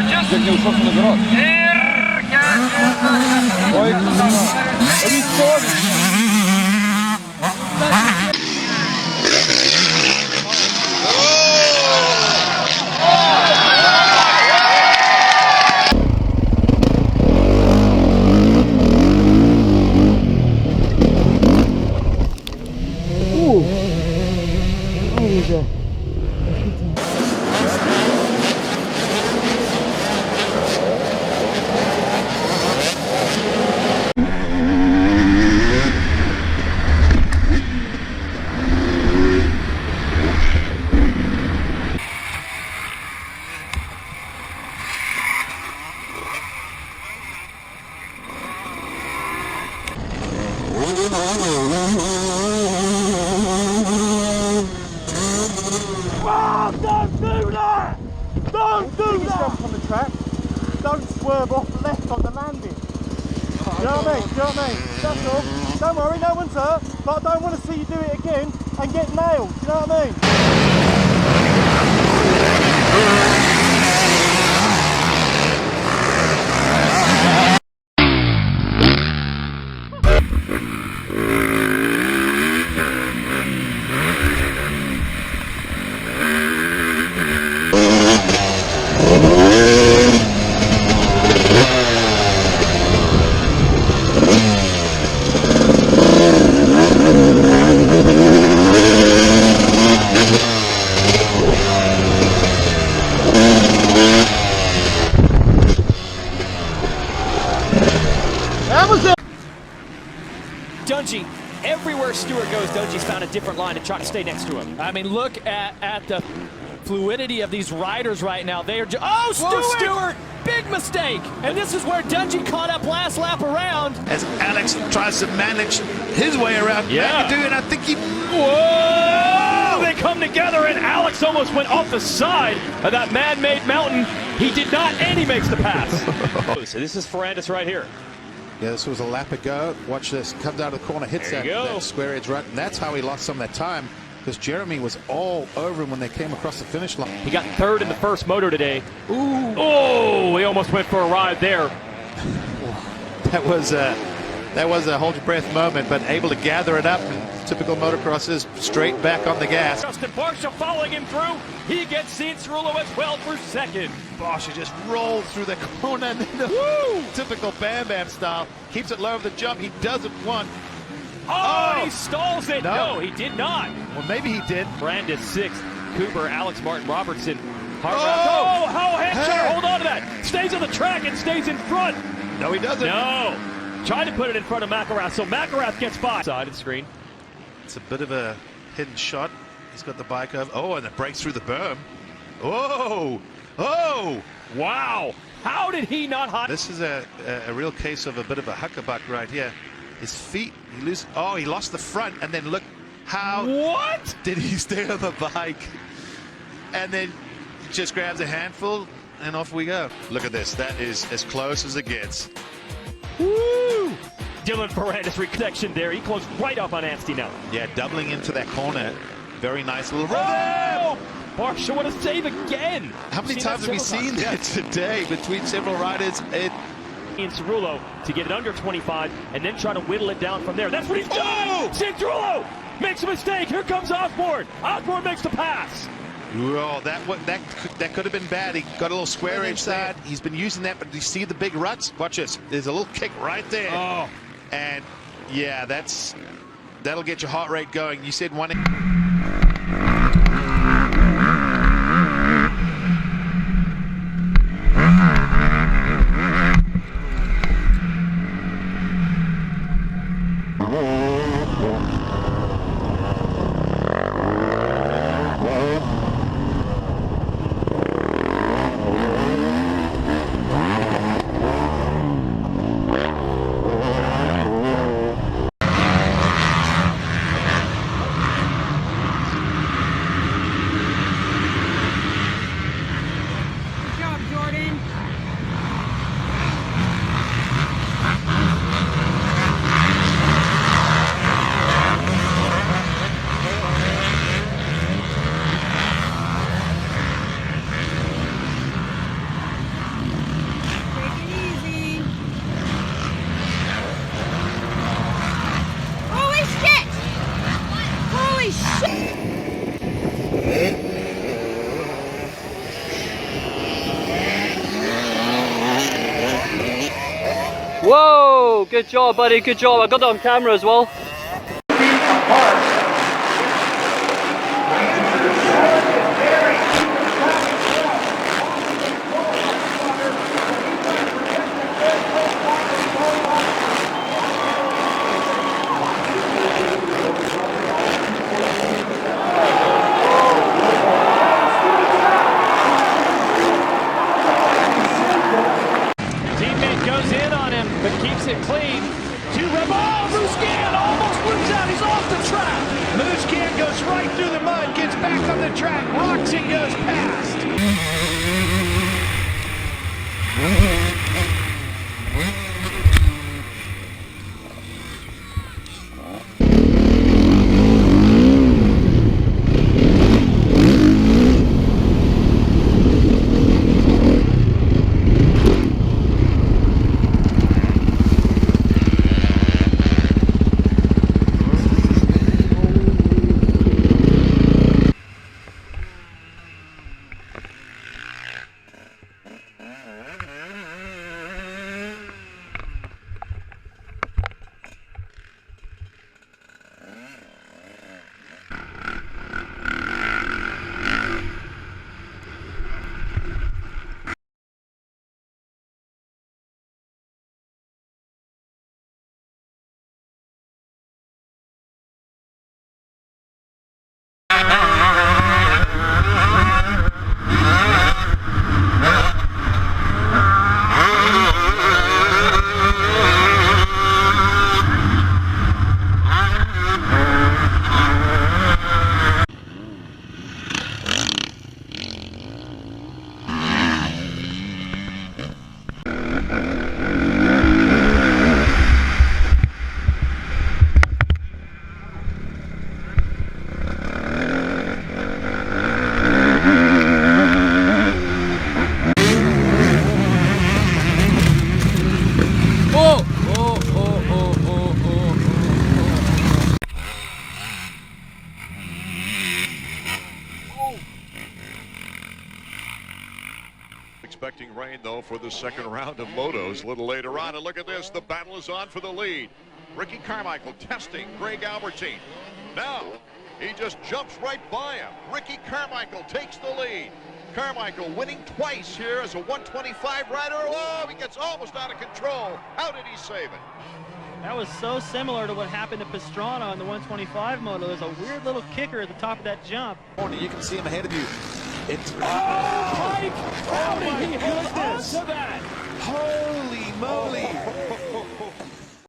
Jak nie uszło na grot. Oj, oni stoi. Oh, don't do that! Don't do that! Jump on the track. Don't swerve off left on the landing. You know what I mean? Do you know what I mean? That's all. Don't worry, no one's hurt. But I don't want to see you do it again and get nailed. Do you know what I mean? Dungey, everywhere Stewart goes, Dungey's found a different line to try to stay next to him. I mean, look at the fluidity of these riders right now. They are just, Stewart! Big mistake! And this is where Dungey caught up last lap around. As Alex tries to manage his way around McAdoo, and I think he... Whoa! They come together, and Alex almost went off the side of that man-made mountain. He did not, and he makes the pass. So this is Ferrandis right here. Yeah, this was a lap ago. Watch this. Comes out of the corner, hits that square edge right, and that's how he lost some of that time, because Jeremy was all over him when they came across the finish line. He got third in the first moto today. Ooh! Oh, he almost went for a ride there. That was a hold your breath moment, but able to gather it up. And typical motocrossers, straight back on the gas. Justin Barsha following him through. He gets Cianciarulo as well for second. Barsha just rolled through the corner, and then the typical Bam Bam style. Keeps it low of the jump. He doesn't want. Oh, he stalls it. No, he did not. Well, maybe he did. Brandis sixth. Cooper, Alex Martin, Robertson. Oh, how headshot. Hold on to that. Stays on the track and stays in front. No, he doesn't. No. Tried to put it in front of McElrath, so McElrath gets by. Sided screen. It's a bit of a hidden shot. He's got the bike over. Oh, and it breaks through the berm. Oh! Oh! Wow! How did he not hide? This is a real case of a bit of a huckabuck right here. His feet, he lost the front, and then look how... What? Did he stay on the bike? And then just grabs a handful, and off we go. Look at this. That is as close as it gets. Woo! Dylan Ferrandis reconnection there. He closed right up on Anstey now. Yeah, doubling into that corner. Very nice little rhythm. Oh! Barsha, what a save again. How many times have we seen that today between several riders? Cianciarulo to get it under 25 and then try to whittle it down from there. That's what he's done. Oh! Cianciarulo makes a mistake. Here comes Osborne. Osborne makes the pass. Oh, that could have been bad. He got a little square edge side. He's been using that, but do you see the big ruts? Watch this. There's a little kick right there. Oh. And yeah, that'll get your heart rate going. You said one. Good job, buddy. Good job. I got it on camera as well. Teammate goes in on him, but keeps it clean. Oh, Musquin almost wins out. He's off the track. Musquin goes right through the mud, gets back on the track, rocks and goes past. Expecting rain, though, for the second round of motos a little later on. And look at this. The battle is on for the lead. Ricky Carmichael testing Greg Albertine. Now, he just jumps right by him. Ricky Carmichael takes the lead. Carmichael winning twice here as a 125 rider. Oh, he gets almost out of control. How did he save it? That was so similar to what happened to Pastrana on the 125 moto. There's a weird little kicker at the top of that jump. You can see him ahead of you. It's Mike! How did he hold on to that? holy moly!